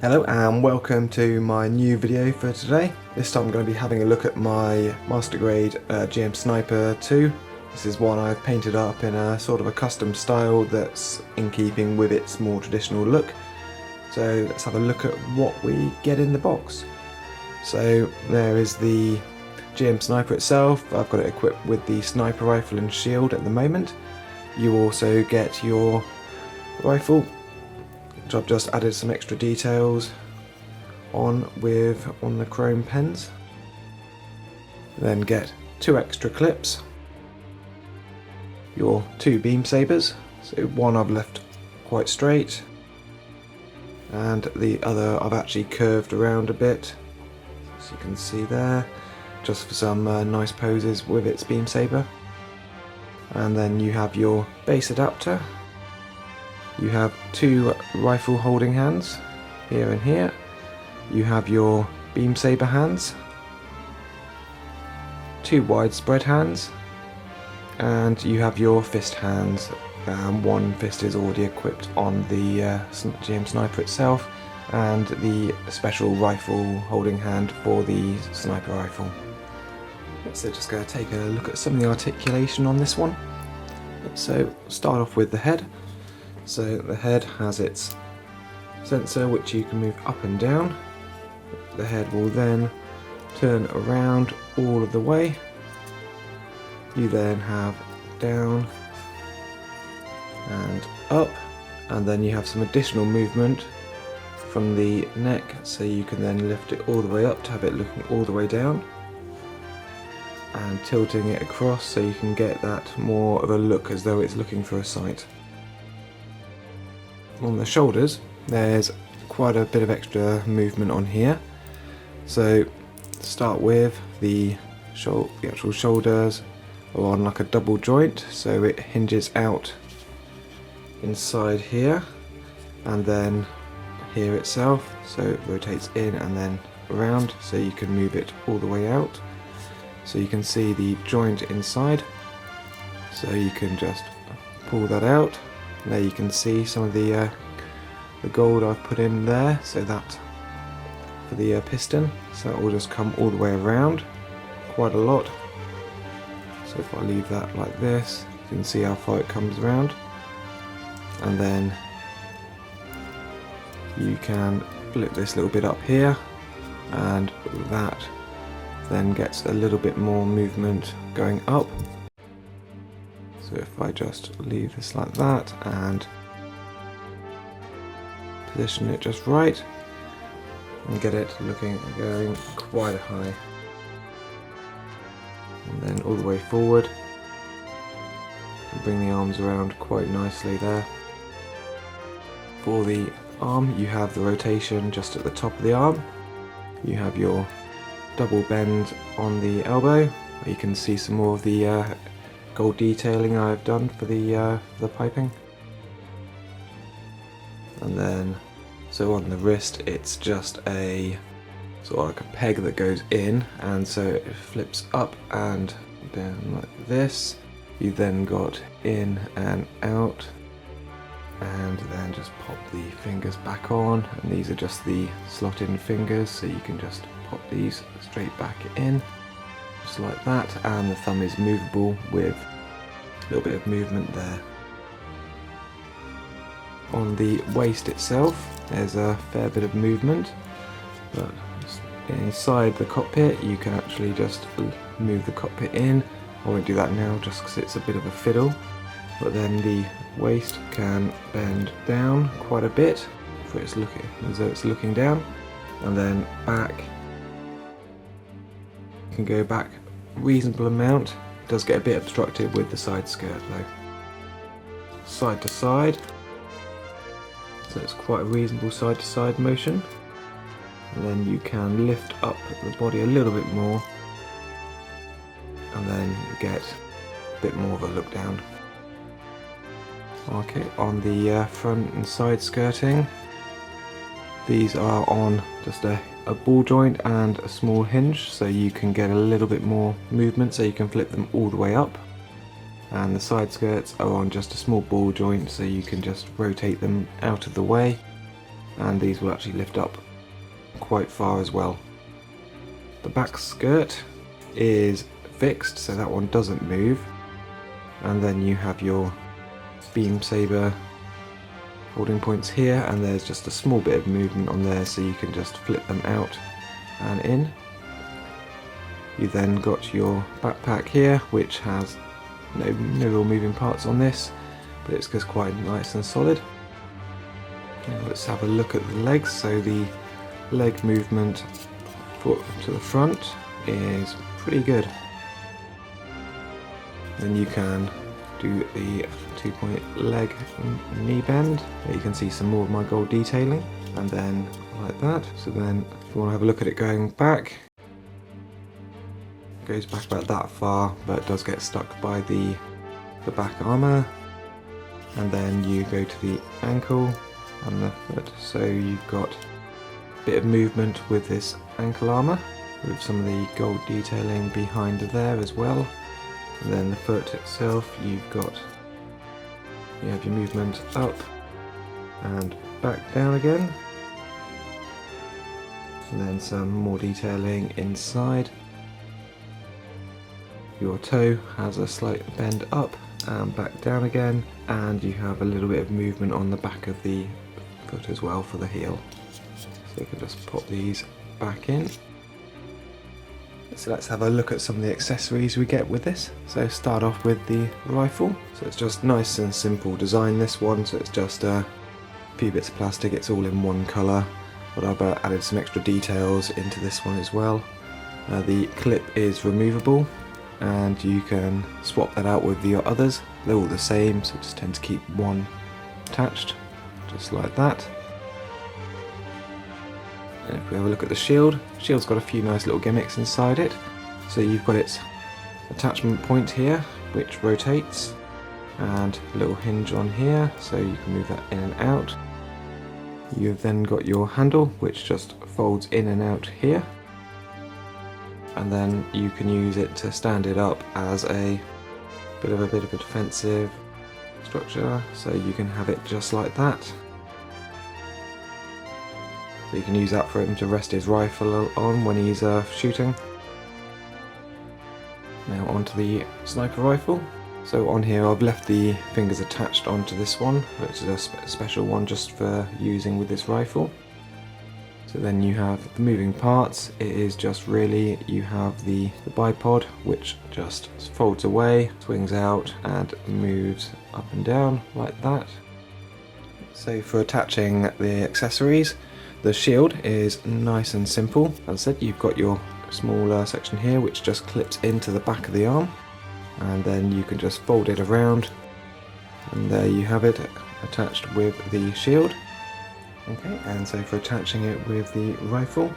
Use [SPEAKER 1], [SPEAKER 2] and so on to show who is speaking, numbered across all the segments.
[SPEAKER 1] Hello and welcome to my new video for today. This time I'm going to be having a look at my Master Grade GM Sniper 2. This is one I've painted up in a sort of a custom style that's in keeping with its more traditional look. So let's have a look at what we get in the box. So there is the GM Sniper itself. I've got it equipped with the sniper rifle and shield at the moment. You also get your rifle, which I've just added some extra details on the chrome pens. Then get two extra clips, your two beam sabers, so one I've left quite straight and the other I've actually curved around a bit, as you can see there, just for some nice poses with its beam saber. And then you have your base adapter. You have two rifle holding hands, here and here. You have your beam saber hands, two widespread hands, and you have your fist hands. One fist is already equipped on the GM Sniper itself, and the special rifle holding hand for the sniper rifle. So just going to take a look at some of the articulation on this one. So start off with the head. So the head has its sensor which you can move up and down. The head will then turn around all of the way. You then have down and up, and then you have some additional movement from the neck, so you can then lift it all the way up to have it looking all the way down, and tilting it across so you can get that more of a look as though it's looking for a sight. On the shoulders there's quite a bit of extra movement on here. So to start with, the actual shoulders are on like a double joint, so it hinges out inside here and then here itself, so it rotates in and then around, so you can move it all the way out. So you can see the joint inside, so you can just pull that out. There you can see some of the gold I've put in there, so that for the piston, so it will just come all the way around, quite a lot. So if I leave that like this, you can see how far it comes around, and then you can flip this little bit up here, and that then gets a little bit more movement going up. So if I just leave this like that and position it just right and get it going quite high, and then all the way forward, and bring the arms around quite nicely there. For the arm, you have the rotation just at the top of the arm. You have your double bend on the elbow, where you can see some more of the gold detailing I've done for the piping. And then, so on the wrist, it's just a sort of like a peg that goes in, and so it flips up and down like this. You then got in and out, and then just pop the fingers back on, and these are just the slot-in fingers, so you can just pop these straight back in, just like that, and the thumb is movable with a little bit of movement there. On the waist itself, there's a fair bit of movement, but inside the cockpit you can actually just move the cockpit in. I won't do that now just because it's a bit of a fiddle, but then the waist can bend down quite a bit for it's looking as though it's looking down, and then back can go back a reasonable amount. It does get a bit obstructed with the side skirt though. Side to side, so it's quite a reasonable side to side motion, and then you can lift up the body a little bit more and then get a bit more of a look down. Okay, on the front and side skirting, these are on just a ball joint and a small hinge, so you can get a little bit more movement, so you can flip them all the way up. And the side skirts are on just a small ball joint, so you can just rotate them out of the way and these will actually lift up quite far as well. The back skirt is fixed, so that one doesn't move, and then you have your beam saber holding points here, and there's just a small bit of movement on there, so you can just flip them out and in. You then got your backpack here, which has no real moving parts on this, but it's just quite nice and solid. Now let's have a look at the legs. So the leg movement foot to the front is pretty good. Then you can do the 2-point leg knee bend. There you can see some more of my gold detailing, and then like that. So then if you want to have a look at it going back, it goes back about that far, but it does get stuck by the back armour. And then you go to the ankle and the foot, so you've got a bit of movement with this ankle armour, with some of the gold detailing behind there as well. And then the foot itself, you have your movement up and back down again, and then some more detailing inside. Your toe has a slight bend up and back down again, and you have a little bit of movement on the back of the foot as well for the heel. So you can just pop these back in. So let's have a look at some of the accessories we get with this. So start off with the rifle. So it's just nice and simple design, this one. So it's just a few bits of plastic, it's all in one colour, but I've added some extra details into this one as well. The clip is removable, and you can swap that out with your others. They're all the same, so just tend to keep one attached, just like that. And if we have a look at the shield, shield's got a few nice little gimmicks inside it. So you've got its attachment point here, which rotates, and a little hinge on here, so you can move that in and out. You've then got your handle, which just folds in and out here, and then you can use it to stand it up as a bit of a defensive structure, so you can have it just like that. So you can use that for him to rest his rifle on when he's shooting. Now onto the sniper rifle. So on here I've left the fingers attached onto this one, which is a special one just for using with this rifle. So then you have the moving parts. It is just really, you have the bipod, which just folds away, swings out and moves up and down like that. So for attaching the accessories, the shield is nice and simple. As I said, you've got your smaller section here which just clips into the back of the arm, and then you can just fold it around, and there you have it attached with the shield. Okay, and so for attaching it with the rifle,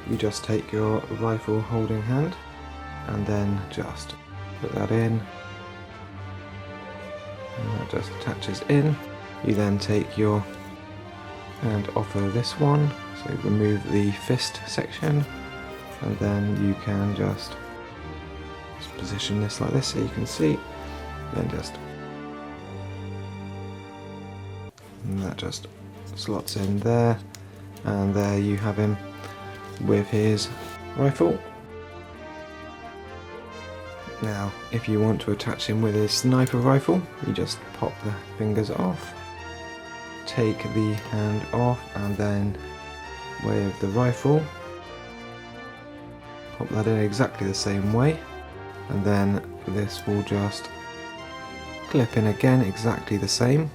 [SPEAKER 1] you just take your rifle holding hand and then just put that in, and that just attaches in. You then take your hand off of this one, so remove the fist section, and then you can just position this like this so you can see, then and that just slots in there, and there you have him with his rifle. Now if you want to attach him with his sniper rifle, you just pop the fingers off, take the hand off, and then with the rifle pop that in exactly the same way, and then this will just clip in again exactly the same,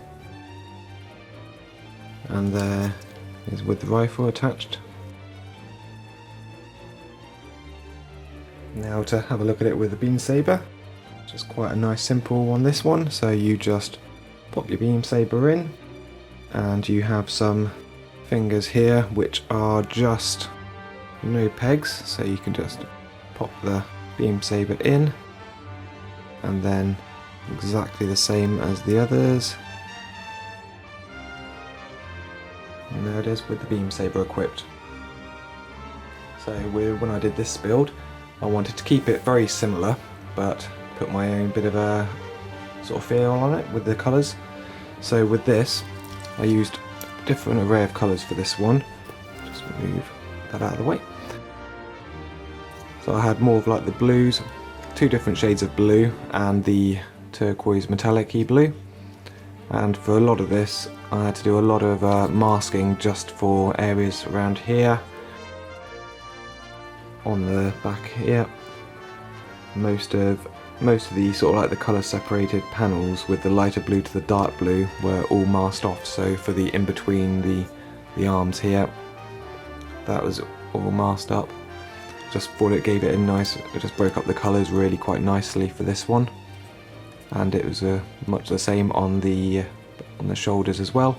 [SPEAKER 1] and there is with the rifle attached. Now to have a look at it with the beam saber, just quite a nice simple one this one. So you just pop your beam saber in, and you have some fingers here which are just no pegs, so you can just pop the beam saber in, and then exactly the same as the others, and there it is with the beam saber equipped. So when I did this build, I wanted to keep it very similar, but put my own bit of a sort of feel on it with the colours. So with this, I used different array of colours for this one. Just move that out of the way. So I had more of like the blues, 2 different shades of blue and the turquoise metallic-y blue. And for a lot of this I had to do a lot of masking just for areas around here, on the back here. Most of the sort of like the colour separated panels with the lighter blue to the dark blue were all masked off, so for the in between the arms here, that was all masked up. Just thought it gave it a nice, it just broke up the colours really quite nicely for this one. And it was much the same on the shoulders as well.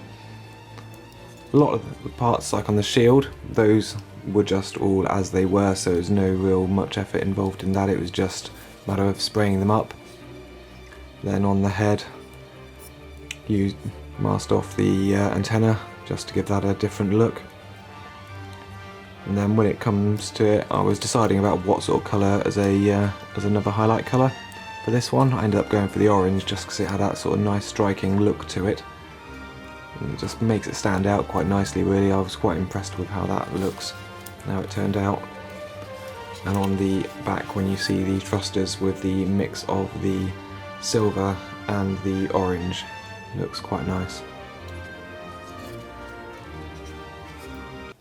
[SPEAKER 1] A lot of the parts, like on the shield, those were just all as they were, so there was no real much effort involved in that. It was just a matter of spraying them up. Then on the head, you masked off the antenna just to give that a different look. And then when it comes to it, I was deciding about what sort of colour as another highlight colour. For this one, I ended up going for the orange just because it had that sort of nice striking look to it. And it just makes it stand out quite nicely really. I was quite impressed with how that looks, how it turned out. And on the back, when you see the thrusters with the mix of the silver and the orange, looks quite nice.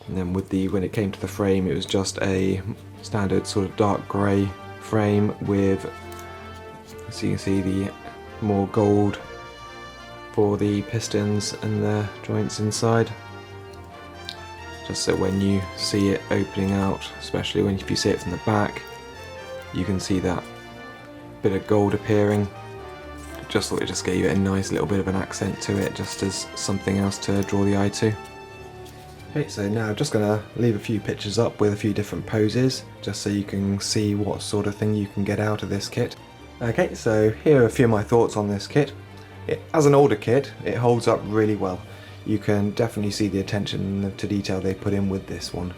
[SPEAKER 1] And then when it came to the frame, it was just a standard sort of dark grey frame with, so you can see, the more gold for the pistons and the joints inside. Just so when you see it opening out, especially if you see it from the back, you can see that bit of gold appearing. Just thought it just gave it a nice little bit of an accent to it, just as something else to draw the eye to. Okay, so now I'm just going to leave a few pictures up with a few different poses, just so you can see what sort of thing you can get out of this kit. Okay, so here are a few of my thoughts on this kit. As an older kit, it holds up really well. You can definitely see the attention to detail they put in with this one.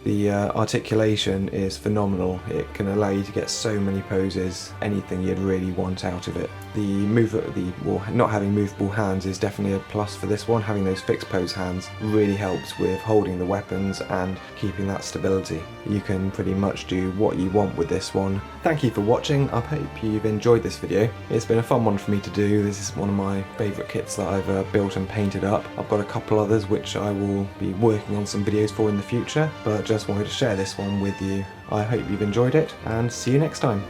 [SPEAKER 1] The articulation is phenomenal. It can allow you to get so many poses, anything you'd really want out of it. Not having movable hands is definitely a plus for this one. Having those fixed pose hands really helps with holding the weapons and keeping that stability. You can pretty much do what you want with this one. Thank you for watching. I hope you've enjoyed this video. It's been a fun one for me to do. This is one of my favourite kits that I've built and painted up. I've got a couple others which I will be working on some videos for in the future, but just wanted to share this one with you. I hope you've enjoyed it, and see you next time.